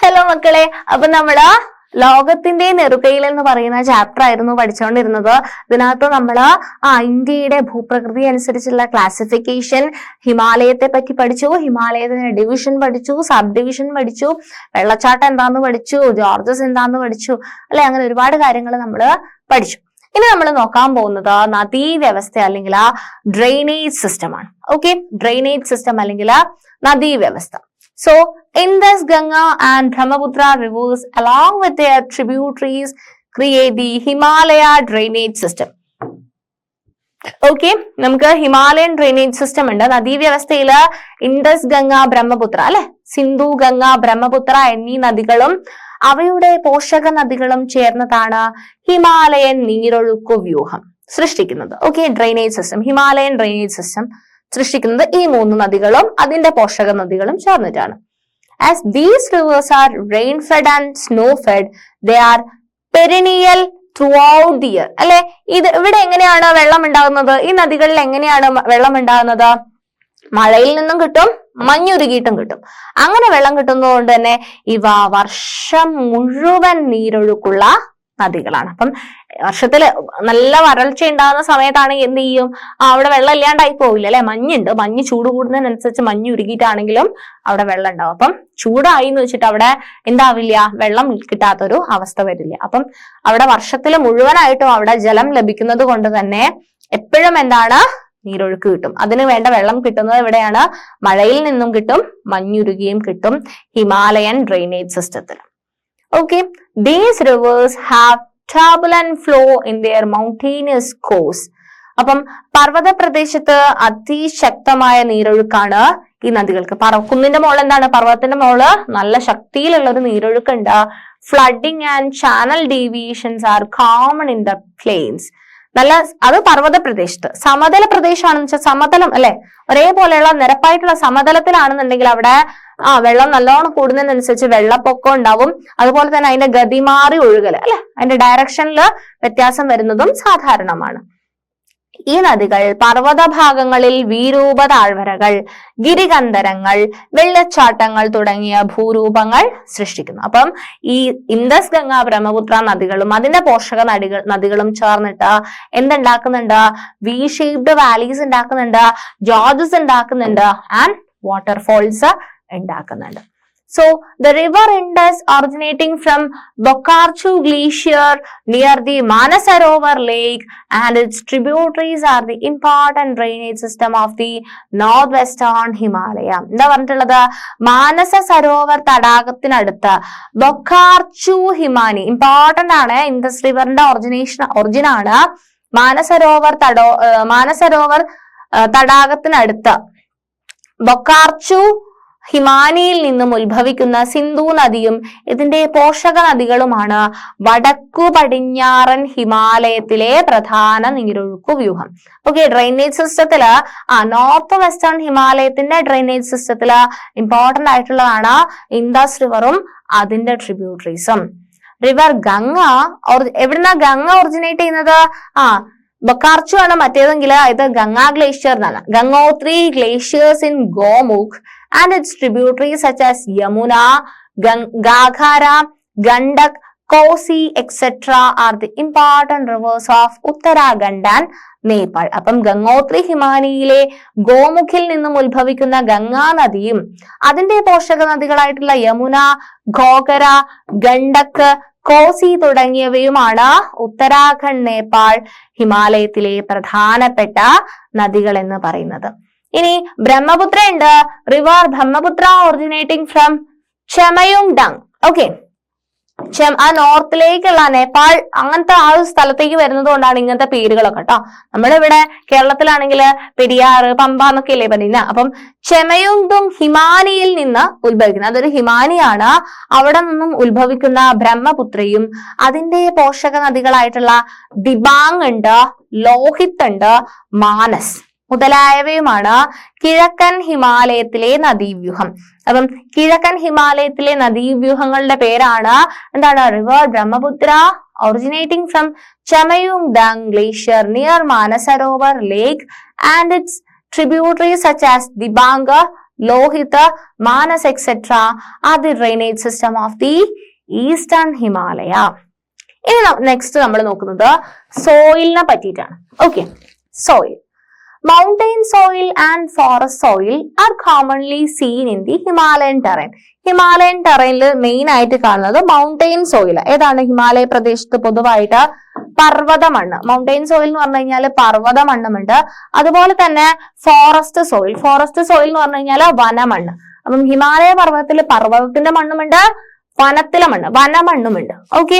Hello മക്കളെ, അപ്പൊ നമ്മള് ലോകത്തിന്റെ നെറുകയിൽ എന്ന് പറയുന്ന ചാപ്റ്റർ ആയിരുന്നു പഠിച്ചുകൊണ്ടിരുന്നത്. ഇതിനകത്ത് നമ്മള് ഇന്ത്യയുടെ ഭൂപ്രകൃതി അനുസരിച്ചുള്ള ക്ലാസിഫിക്കേഷൻ, ഹിമാലയത്തെ പറ്റി പഠിച്ചു, ഹിമാലയത്തിന്റെ ഡിവിഷൻ പഠിച്ചു, സബ് ഡിവിഷൻ പഠിച്ചു, വെള്ളച്ചാട്ടം എന്താന്ന് പഠിച്ചു, ജോർജസ് എന്താന്ന് പഠിച്ചു, അല്ലെ? അങ്ങനെ ഒരുപാട് കാര്യങ്ങൾ നമ്മൾ പഠിച്ചു. ഇനി നമ്മൾ നോക്കാൻ പോകുന്നത് നദീവ്യവസ്ഥ അല്ലെങ്കിൽ ഡ്രെയിനേജ് സിസ്റ്റം ആണ്. ഓക്കെ, ഡ്രെയിനേജ് സിസ്റ്റം അല്ലെങ്കിൽ നദീവ്യവസ്ഥ. So, Indus, Ganga and Brahmaputra rivers along with their tributaries create the Himalaya drainage system. Okay, നമുക്ക് ഹിമാലയൻ ഡ്രെയിനേജ് സിസ്റ്റം ഉണ്ട്. നദീവ്യവസ്ഥയില് ഇൻഡസ്, ഗംഗ, ബ്രഹ്മപുത്ര, അല്ലെ? സിന്ധു, ഗംഗ, ബ്രഹ്മപുത്ര എന്നീ നദികളും അവയുടെ പോഷക നദികളും ചേർന്നതാണ് ഹിമാലയൻ നീരൊഴുക്കു വ്യൂഹം സൃഷ്ടിക്കുന്നത്. Okay, drainage system, Himalayan drainage system സൃഷ്ടിക്കുന്നത് ഈ മൂന്ന് നദികളും അതിന്റെ പോഷക നദികളും ചേർന്നിട്ടാണ്. As these rivers are rain-fed and snow-fed, they are perennial throughout the year. അല്ലെ? ഇവിടെ എങ്ങനെയാണ് വെള്ളം ഉണ്ടാകുന്നത്? ഈ നദികളിൽ എങ്ങനെയാണ് വെള്ളം ഉണ്ടാകുന്നത്? മഴയിൽ നിന്നും കിട്ടും, മഞ്ഞുരുകിയിട്ടും കിട്ടും. അങ്ങനെ വെള്ളം കിട്ടുന്നത് തന്നെ ഇവ വർഷം മുഴുവൻ നീരൊഴുക്കുള്ള നദികളാണ്. അപ്പം വർഷത്തില് നല്ല വരൾച്ച ഉണ്ടാകുന്ന സമയത്താണെങ്കിൽ എന്ത് ചെയ്യും? അവിടെ വെള്ളം ഇല്ലാണ്ടായി പോവില്ല, അല്ലെ? മഞ്ഞുണ്ട്, മഞ്ഞ് ചൂട് കൂടുന്നതിനനുസരിച്ച് മഞ്ഞ് ഉരുകിയിട്ടാണെങ്കിലും അവിടെ വെള്ളം ഉണ്ടാവും. അപ്പം ചൂടായി എന്ന് വെച്ചിട്ട് അവിടെ എന്താവില്ല, വെള്ളം കിട്ടാത്തൊരു അവസ്ഥ വരില്ല. അപ്പം അവിടെ വർഷത്തിൽ മുഴുവനായിട്ടും അവിടെ ജലം ലഭിക്കുന്നത് കൊണ്ട് തന്നെ എപ്പോഴും എന്താണ്, നീരൊഴുക്ക് കിട്ടും. അതിന് വേണ്ട വെള്ളം കിട്ടുന്നത് എവിടെയാണ്? മഴയിൽ നിന്നും കിട്ടും, മഞ്ഞുരുകിയും കിട്ടും ഹിമാലയൻ ഡ്രെയിനേജ് സിസ്റ്റത്തിൽ. Okay, these rivers have turbulent flow in their mountainous course. അപ്പം പർവ്വത പ്രദേശത്ത് അതിശക്തമായ നീരൊഴുക്കാണ് ഈ നദികൾക്ക്. കുന്നിന്റെ മുകളിൽ എന്താണ്? പർവ്വതത്തിന്റെ മുകളില് നല്ല ശക്തിയിലുള്ള ഒരു നീരൊഴുക്കുണ്ട്. Flooding and channel deviations are common in the plains. അത് പർവ്വത പ്രദേശത്ത്. സമതല പ്രദേശമാണെന്ന് വെച്ചാൽ സമതലം, അല്ലെ? ഒരേപോലെയുള്ള നിരപ്പായിട്ടുള്ള സമതലത്തിലാണെന്നുണ്ടെങ്കിൽ അവിടെ വെള്ളം നല്ലോണം കൂടുന്നതിനനുസരിച്ച് വെള്ളപ്പൊക്കം ഉണ്ടാവും. അതുപോലെ തന്നെ അതിന്റെ ഗതി മാറി ഒഴുകല്, അല്ലെ? അതിന്റെ ഡയറക്ഷനിൽ വ്യത്യാസം വരുന്നതും സാധാരണമാണ്. ഈ നദികൾ പർവ്വത ഭാഗങ്ങളിൽ വീരൂപ താഴ്വരകൾ, ഗിരികന്ധരങ്ങൾ, വെള്ളച്ചാട്ടങ്ങൾ തുടങ്ങിയ ഭൂരൂപങ്ങൾ സൃഷ്ടിക്കുന്നു. അപ്പം ഈ ഇൻഡസ്, ഗംഗ, ബ്രഹ്മപുത്ര നദികളും അതിന്റെ പോഷക നദികളും ചേർന്നിട്ട് എന്തുണ്ടാക്കുന്നുണ്ട്? വി ഷേപ്ഡ് വാലീസ് ഉണ്ടാക്കുന്നുണ്ട്, ജോർജസ് ഉണ്ടാക്കുന്നുണ്ട്, ആൻഡ് വാട്ടർഫോൾസ് ഉണ്ടാക്കുന്നുണ്ട്. So, the river Indus originating from Bokarchu Glacier near the Manasarovar Lake and its tributaries are the important drainage system of the northwestern Himalaya. എന്താ പറഞ്ഞിട്ടുള്ളത്? മാനസ സരോവർ തടാകത്തിനടുത്ത് ബൊക്കാർച്ചു ഹിമാനി, ഇമ്പോർട്ടന്റ് ആണ്. Indus റിവറിന്റെ origin ആണ്. മാനസരോവർ തടാകത്തിനടുത്ത് ബൊക്കാർച്ചു ഹിമാനിയിൽ നിന്നും ഉത്ഭവിക്കുന്ന സിന്ധു നദിയും ഇതിന്റെ പോഷക നദികളുമാണ് വടക്കു പടിഞ്ഞാറൻ ഹിമാലയത്തിലെ പ്രധാന നീരൊഴുക്കു വ്യൂഹം. ഓക്കെ, ഡ്രെയിനേജ് സിസ്റ്റത്തില് നോർത്ത് വെസ്റ്റേൺ ഹിമാലയത്തിന്റെ ഡ്രെയിനേജ് സിസ്റ്റത്തില് ഇമ്പോർട്ടന്റ് ആയിട്ടുള്ളതാണ് ഇൻഡസ് റിവറും അതിന്റെ ട്രിബ്യൂട്ടറീസും. റിവർ ഗംഗ എവിടുന്ന ഗംഗ ഒറിജിനേറ്റ് ചെയ്യുന്നത്? ബൊക്കാർച്ചു ആണ് മറ്റേതെങ്കിൽ ഇത് ഗംഗാ ഗ്ലേഷ്യർ എന്നാണ്. Gangotri glaciers in Gaumukh and its tributaries such as Yamuna, Gaghara, Gandak, Kosi, etc. are the important rivers of Uttarakhand and Nepal. അപ്പം ഗംഗോത്രി ഹിമാനിയിലെ ഗോമുഖിൽ നിന്നും ഉത്ഭവിക്കുന്ന ഗംഗാ നദിയും അതിന്റെ പോഷക നദികളായിട്ടുള്ള യമുന, ഘോഗര, ഗണ്ഡക്, കോസി തുടങ്ങിയവയുമാണ് ഉത്തരാഖണ്ഡ്, നേപ്പാൾ, ഹിമാലയത്തിലെ പ്രധാനപ്പെട്ട നദികൾ എന്ന് പറയുന്നത്. ഇനി ബ്രഹ്മപുത്ര ഉണ്ട്. River Brahmaputra originating from Chemayungdung. Okay, നോർത്തിലേക്കുള്ള നേപ്പാൾ അങ്ങനത്തെ ആ ഒരു സ്ഥലത്തേക്ക് വരുന്നത് കൊണ്ടാണ് ഇങ്ങനത്തെ പേരുകളൊക്കെ കേട്ടോ. നമ്മളിവിടെ കേരളത്തിലാണെങ്കിൽ പെരിയാറ്, പമ്പ എന്നൊക്കെ അല്ലേ പറയുന്നത്. അപ്പം ചെമയുങ്ഡുങ് ഹിമാനിയിൽ നിന്ന് ഉത്ഭവിക്കുന്നത്, അതൊരു ഹിമാനിയാണ്. അവിടെ നിന്നും ഉത്ഭവിക്കുന്ന ബ്രഹ്മപുത്രയും അതിന്റെ പോഷക നദികളായിട്ടുള്ള ദിബാങ് ഉണ്ട്, ലോഹിത് ഉണ്ട്, മാനസ് മുതലായവയുമാണ് കിഴക്കൻ ഹിമാലയത്തിലെ നദീവ്യൂഹം. അപ്പം കിഴക്കൻ ഹിമാലയത്തിലെ നദീവ്യൂഹങ്ങളുടെ പേരാണ് എന്താണ്? River Brahmaputra originating from Chamayungdang Glacier near Manasarovar Lake and its tributaries such as Dibang, Lohit, Manas etcetera are the drainage system of the eastern Himalaya. ഇനി നെക്സ്റ്റ് നമ്മൾ നോക്കുന്നത് സോയിലിനെ പറ്റിയിട്ടാണ്. Okay, soil. Mountain soil and forest soil are commonly seen in the Himalayan terrain. Himalayan ടെറൈനിൽ main ആയിട്ട് കാണുന്നത് mountain soil. ഏതാണ്? ഹിമാലയ പ്രദേശത്ത് പൊതുവായിട്ട് പർവ്വത മണ്ണ്. മൗണ്ടെയിൻ സോയിൽ എന്ന് പറഞ്ഞു കഴിഞ്ഞാൽ പർവ്വത മണ്ണുമുണ്ട്. അതുപോലെ തന്നെ ഫോറസ്റ്റ് സോയിൽ. ഫോറസ്റ്റ് സോയിൽ എന്ന് പറഞ്ഞു കഴിഞ്ഞാൽ വനമണ്ണ്. അപ്പം ഹിമാലയ പർവ്വതത്തിൽ പർവ്വതത്തിന്റെ മണ്ണുമുണ്ട്, വനത്തിലെ മണ്ണ്, വനമണ്ണുമുണ്ട്. ഓക്കെ,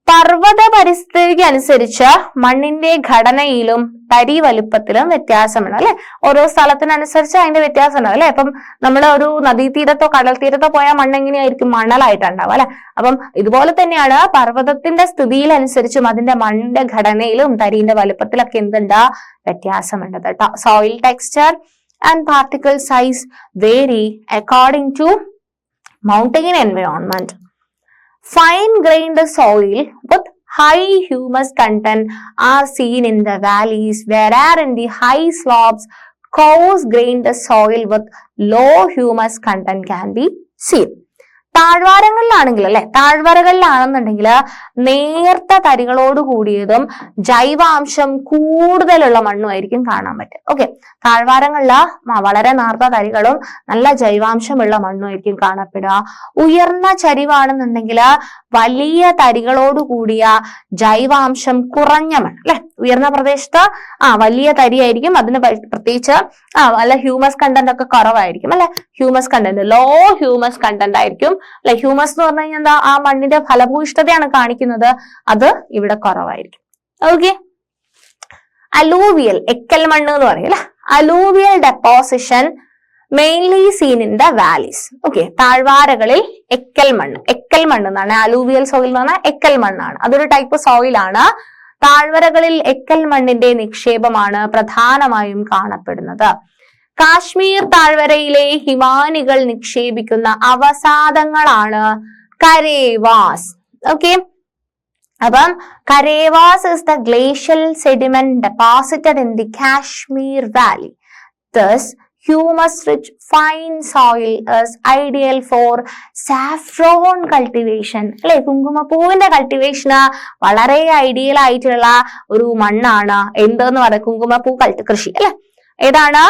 പർവ്വത പരിസ്ഥിതിക്ക് അനുസരിച്ച് മണ്ണിന്റെ ഘടനയിലും തരി വലുപ്പത്തിലും വ്യത്യാസമുണ്ട് അല്ലെ. ഓരോ സ്ഥലത്തിനനുസരിച്ച് അതിന്റെ വ്യത്യാസം ഉണ്ടാവും അല്ലെ. അപ്പം നമ്മൾ ഒരു നദീതീരത്തോ കടൽ തീരത്തോ പോയാൽ മണ്ണ് എങ്ങനെയായിരിക്കും? മണലായിട്ടുണ്ടാവും അല്ലെ. അപ്പം ഇതുപോലെ തന്നെയാണ് പർവ്വതത്തിന്റെ സ്ഥിതിയിലനുസരിച്ചും അതിന്റെ മണ്ണിന്റെ ഘടനയിലും തരിന്റെ വലുപ്പത്തിലൊക്കെ എന്തുണ്ട്? വ്യത്യാസമുണ്ട് കേട്ടോ. Soil texture and particle size vary according to mountain environment. Fine-grained soil with high humus content are seen in the valleys, whereas in the high slopes, coarse-grained soil with low humus content can be seen. താഴ്വാരങ്ങളിലാണെങ്കിൽ അല്ലെ, താഴ്വരകളിലാണെന്നുണ്ടെങ്കിൽ നേർത്ത തരികളോട് കൂടിയതും ജൈവാംശം കൂടുതലുള്ള മണ്ണുമായിരിക്കും കാണാൻ പറ്റുക. Okay, താഴ്വാരങ്ങളിൽ വളരെ നേർത്ത തരികളും നല്ല ജൈവാംശമുള്ള മണ്ണുമായിരിക്കും കാണപ്പെടുക. ഉയർന്ന ചരിവാണെന്നുണ്ടെങ്കിൽ വലിയ തരികളോട് കൂടിയ ജൈവാംശം കുറഞ്ഞ മണ്ണ് അല്ലെ. ഉയർന്ന പ്രദേശത്ത് വലിയ തരിയായിരിക്കും, അതിന് പ്രത്യേകിച്ച് നല്ല ഹ്യൂമസ് കണ്ടന്റ് ഒക്കെ കുറവായിരിക്കും അല്ലെ. Humus content low humus content ആയിരിക്കും അല്ലെ. ഹ്യൂമസ് എന്ന് പറഞ്ഞു കഴിഞ്ഞാൽ എന്താ? ആ മണ്ണിന്റെ ഫലഭൂയിഷ്ഠതയാണ് കാണിക്കുന്നത്, അത് ഇവിടെ കുറവായിരിക്കും. ഓക്കെ, അലൂവിയൽ എക്കൽ മണ്ണ് എന്ന് പറയും അല്ലെ. Alluvial deposition mainly seen in the valleys. Okay, താഴ്വാരകളിൽ എക്കൽ മണ്ണ് എന്നാണ്. അലൂവിയൽ സോയിൽ എന്ന് പറഞ്ഞാൽ എക്കൽ മണ്ണാണ്, അതൊരു ടൈപ്പ് സോയിലാണ്. താഴ്വരകളിൽ എക്കൽ മണ്ണിന്റെ നിക്ഷേപമാണ് പ്രധാനമായും കാണപ്പെടുന്നത്. കാശ്മീർ താഴ്വരയിലെ ഹിമാനികൾ നിക്ഷേപിക്കുന്ന അവസാദങ്ങളാണ് കരേവാസ്. ഓക്കെ, അപ്പം Karewas is the glacial sediment deposited in the Kashmir valley. Thus, humus-rich fine soil is ideal for saffron cultivation. അല്ലെ, കുങ്കുമപ്പൂവിന്റെ കൾട്ടിവേഷന് വളരെ ഐഡിയൽ ആയിട്ടുള്ള ഒരു മണ്ണാണ് എന്തെന്ന് പറയുക? കുങ്കുമപ്പൂ കൃഷി അല്ലെ. ഏതാണ്?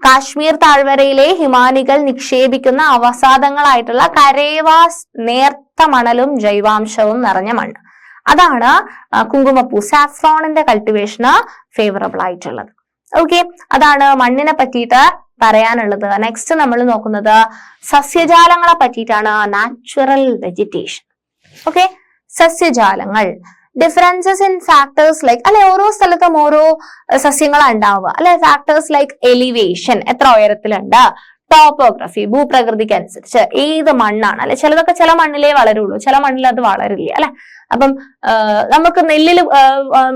കാശ്മീർ താഴ്വരയിലെ ഹിമാനികൾ നിക്ഷേപിക്കുന്ന അവസാദങ്ങളായിട്ടുള്ള കരേവാസ്, നേർത്ത മണലും ജൈവാംശവും നിറഞ്ഞ മണ്ണ്, അതാണ് കുങ്കുമപ്പൂ സാഫ്രോണിന്റെ കൾട്ടിവേഷന് ഫേവറബിൾ ആയിട്ടുള്ളത്. ഓക്കെ, അതാണ് മണ്ണിനെ പറ്റിയിട്ട് പറയാനുള്ളത്. നെക്സ്റ്റ് നമ്മൾ നോക്കുന്നത് സസ്യജാലങ്ങളെ പറ്റിയിട്ടാണ്. Natural vegetation. ഓക്കെ, സസ്യജാലങ്ങൾ. ഡിഫറൻസസ് ഇൻ ഫാക്ടേഴ്സ് ലൈക്ക് അല്ലെ, ഓരോ സ്ഥലത്തും ഓരോ സസ്യങ്ങളാണ് ഉണ്ടാവുക അല്ലെ. ഫാക്ടേഴ്സ് ലൈക്ക് എലിവേഷൻ, എത്ര ഉയരത്തിലുണ്ട്, ടോപ്പോഗ്രഫി, ഭൂപ്രകൃതിക്ക് അനുസരിച്ച് ഏത് മണ്ണാണ് അല്ലെ. ചിലതൊക്കെ ചില മണ്ണിലേ വളരുള്ളൂ, ചില മണ്ണിൽ അത് വളരില്ല അല്ലെ. അപ്പം നമുക്ക് നെല്ലില്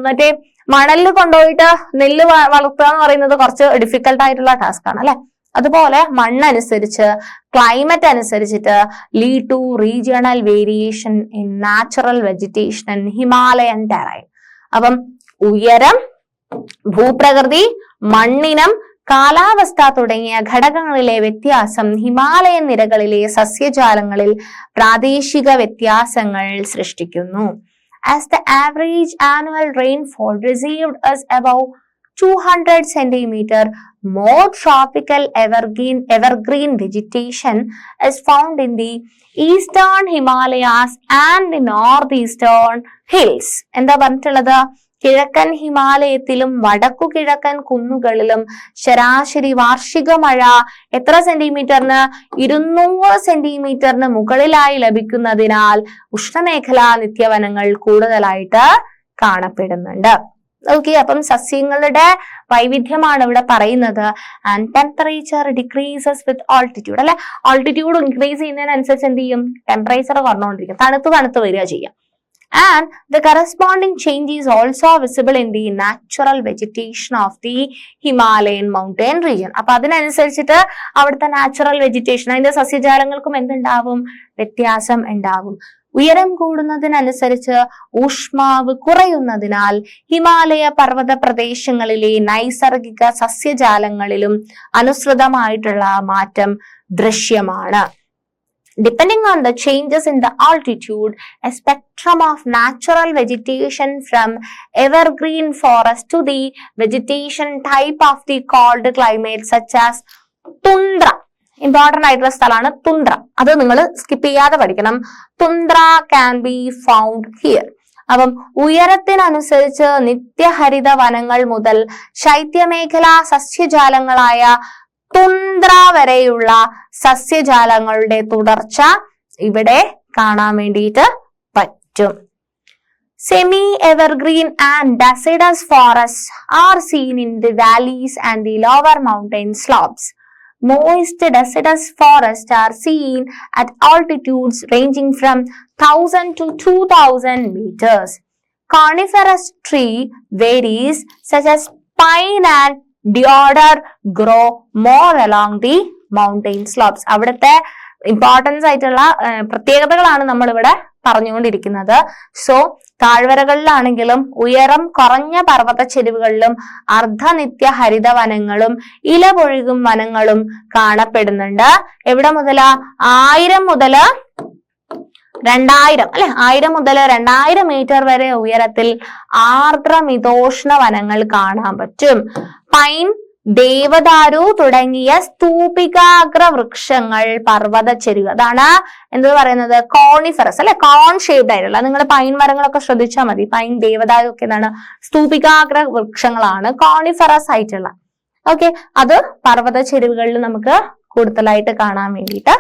മറ്റേ മണലിൽ കൊണ്ടുപോയിട്ട് നെല്ല് വളർത്തുക എന്ന് പറയുന്നത് കുറച്ച് ഡിഫിക്കൽട്ട് ആയിട്ടുള്ള ടാസ്ക് ആണ് അല്ലെ. അതുപോലെ മണ്ണനുസരിച്ച്, ക്ലൈമറ്റ് അനുസരിച്ചിട്ട് lead to regional variation in natural vegetation in Himalayan terrain. അപ്പം ഉയരം, ഭൂപ്രകൃതി, മണ്ണിനം, കാലാവസ്ഥ തുടങ്ങിയ ഘടകങ്ങളിലെ വ്യത്യാസം ഹിമാലയൻ നിരകളിലെ സസ്യജാലങ്ങളിൽ പ്രാദേശിക വ്യത്യാസങ്ങൾ സൃഷ്ടിക്കുന്നു. As the average annual rainfall received is above 200 centimeter, more tropical evergreen vegetation is found in the eastern Himalayas and the northeastern hills. എന്താ പറഞ്ഞിട്ടുള്ളത്? കിഴക്കൻ ഹിമാലയത്തിലും വടക്കു കിഴക്കൻ കുന്നുകളിലും ശരാശരി വാർഷിക മഴ എത്ര സെന്റിമീറ്ററിന്? 200 സെന്റിമീറ്ററിന് മുകളിലായി ലഭിക്കുന്നതിനാൽ ഉഷ്ണമേഖലാ നിത്യവനങ്ങൾ കൂടുതലായിട്ട് കാണപ്പെടുന്നുണ്ട്. ഓക്കെ, അപ്പം സസ്യങ്ങളുടെ വൈവിധ്യമാണ് ഇവിടെ പറയുന്നത്. And temperature decreases with altitude അല്ലെ. ആൾട്ടിറ്റ്യൂഡ് ഇൻക്രീസ് ചെയ്യുന്നതിനനുസരിച്ച് എന്ത് ചെയ്യും? ടെമ്പറേച്ചർ കുറഞ്ഞുകൊണ്ടിരിക്കും, തണുത്ത് വരിക ചെയ്യാം. And the corresponding change is also visible in the natural vegetation of the Himalayan mountain region. അപ്പൊ അതിനനുസരിച്ചിട്ട് അവിടുത്തെ നാച്ചുറൽ വെജിറ്റേഷൻ, അതിന്റെ സസ്യജാലങ്ങൾക്കും എന്തുണ്ടാവും? വ്യത്യാസം ഉണ്ടാവും. ഉയരം കൂടുന്നതിനനുസരിച്ച് ഊഷ്മാവ് കുറയുന്നതിനാൽ ഹിമാലയ പർവ്വത പ്രദേശങ്ങളിലെ നൈസർഗിക സസ്യജാലങ്ങളിലും അനുസൃതമായിട്ടുള്ള മാറ്റം ദൃശ്യമാണ്. Depending on the changes in the altitude, a spectrum of natural vegetation from evergreen forest to the vegetation type of the cold climate such as tundra. Important ആയിട്ടുള്ള സ്ഥലമാണ് തുന്ദ്ര. അത് നിങ്ങൾ സ്കിപ്പ് ചെയ്യാതെ പഠിക്കണം. തുന്ദ്ര ക്യാൻ ബി ഫൗണ്ട് ഹിയർ. അപ്പം ഉയരത്തിനനുസരിച്ച് നിത്യഹരിത വനങ്ങൾ മുതൽ ശൈത്യമേഖലാ സസ്യജാലങ്ങളായ തുന്ദ്ര വരെയുള്ള സസ്യജാലങ്ങളുടെ തുടർച്ച ഇവിടെ കാണാൻ വേണ്ടിയിട്ട് പറ്റും. Semi evergreen and deciduous forest are seen in the valleys and the lower mountain slopes. Moist deciduous forests are seen at altitudes ranging from 1000 to 2000 meters. Coniferous tree varies such as pine and deodar grow more along the mountain slopes. അവിടുത്തെ importance ആയിട്ടുള്ള പ്രത്യേകതകളാണ് നമ്മൾ ഇവിടെ പറഞ്ഞുകൊണ്ടിരിക്കുന്നത്. So താഴ്വരകളിലാണെങ്കിലും ഉയരം കുറഞ്ഞ പർവ്വത ചെരുവുകളിലും അർദ്ധനിത്യ ഹരിത വനങ്ങളും ഇലപൊഴുകും വനങ്ങളും കാണപ്പെടുന്നുണ്ട്. എവിടെ മുതലാ? 1000 മുതൽ 2000 അല്ലെ 1000 മുതൽ 2000 മീറ്റർ വരെ ഉയരത്തിൽ ആർദ്ര മിതോഷ്ണ വനങ്ങൾ കാണാൻ പറ്റും. പൈൻ, ദേവദാരു തുടങ്ങിയ സ്തൂപികാഗ്ര വൃക്ഷങ്ങൾ പർവ്വത ചെരുവ്, അതാണ് എന്ത് പറയുന്നത്, കോണിഫറസ് അല്ലെ, കോൺ ഷേപ്ഡ് ആയിട്ടുള്ള. നിങ്ങൾ പൈൻ മരങ്ങളൊക്കെ ശ്രദ്ധിച്ചാൽ മതി. പൈൻ, ദേവദാരു ഒക്കെ എന്താണ്, സ്തൂപികാഗ്ര വൃക്ഷങ്ങളാണ്, കോണിഫറസ് ആയിട്ടുള്ള. ഓക്കെ, അത് പർവ്വത ചെരുവുകളിൽ നമുക്ക് കൂടുതലായിട്ട് കാണാൻ വേണ്ടിയിട്ട്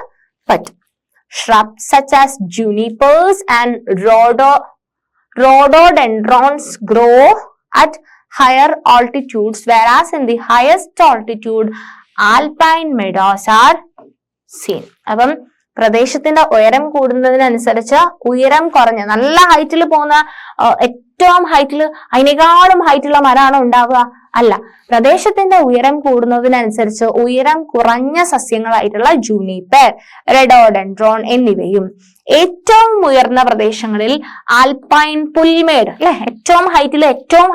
പറ്റും. Shrubs such as junipers and rhododendrons grow at higher altitudes, whereas in the highest altitude alpine meadows are seen. അപ്പം പ്രദേശത്തിന്റെ ഉയരം കൂടുന്നതിനനുസരിച്ച് ഉയരം കുറഞ്ഞ നല്ല ഹൈറ്റിൽ പോകുന്ന ഏറ്റവും ഹൈറ്റിൽ അതിനേക്കാളും ഹൈറ്റുള്ള മരമാണോ ഉണ്ടാവുക? അല്ല. പ്രദേശത്തിന്റെ ഉയരം കൂടുന്നതിനനുസരിച്ച് ഉയരം കുറഞ്ഞ സസ്യങ്ങളായിട്ടുള്ള ജൂനിപ്പർ, റെഡോഡെൻഡ്രോൺ എന്നിവയും, ഏറ്റവും ഉയർന്ന പ്രദേശങ്ങളിൽ ആൽപൈൻ, പുൽമേട് അല്ലെ, ഏറ്റവും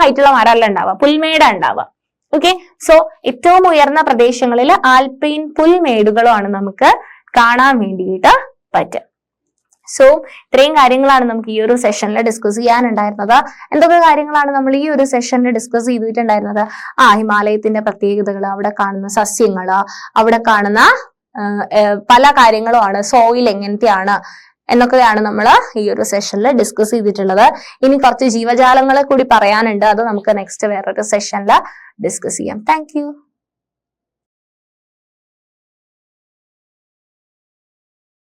ഹൈറ്റുള്ള മരമല്ല ഉണ്ടാവുക, പുൽമേട് ഉണ്ടാവുക. ഓക്കെ, സോ ഏറ്റവും ഉയർന്ന പ്രദേശങ്ങളിൽ ആൽപൈൻ പുൽമേടുകളുമാണ് നമുക്ക് കാണാൻ വേണ്ടിയിട്ട് പറ്റും. സോ ഇത്രയും കാര്യങ്ങളാണ് നമുക്ക് ഈ ഒരു സെഷനിൽ ഡിസ്കസ് ചെയ്യാനുണ്ടായിരുന്നത്. എന്തൊക്കെ കാര്യങ്ങളാണ് നമ്മൾ ഈ ഒരു സെഷനിൽ ഡിസ്കസ് ചെയ്തിട്ടുണ്ടായിരുന്നത്? ഹിമാലയത്തിന്റെ പ്രത്യേകതകൾ, അവിടെ കാണുന്ന സസ്യങ്ങള്, അവിടെ കാണുന്ന പല കാര്യങ്ങളുമാണ്, സോയിൽ എങ്ങനത്തെയാണ് എന്നൊക്കെയാണ് നമ്മൾ ഈ ഒരു സെഷനിൽ ഡിസ്കസ് ചെയ്തിട്ടുള്ളത്. ഇനി കുറച്ച് ജീവജാലങ്ങളെ കൂടി പറയാനുണ്ട്, അത് നമുക്ക് നെക്സ്റ്റ് വേറൊരു സെഷനിൽ ഡിസ്കസ് ചെയ്യാം. താങ്ക്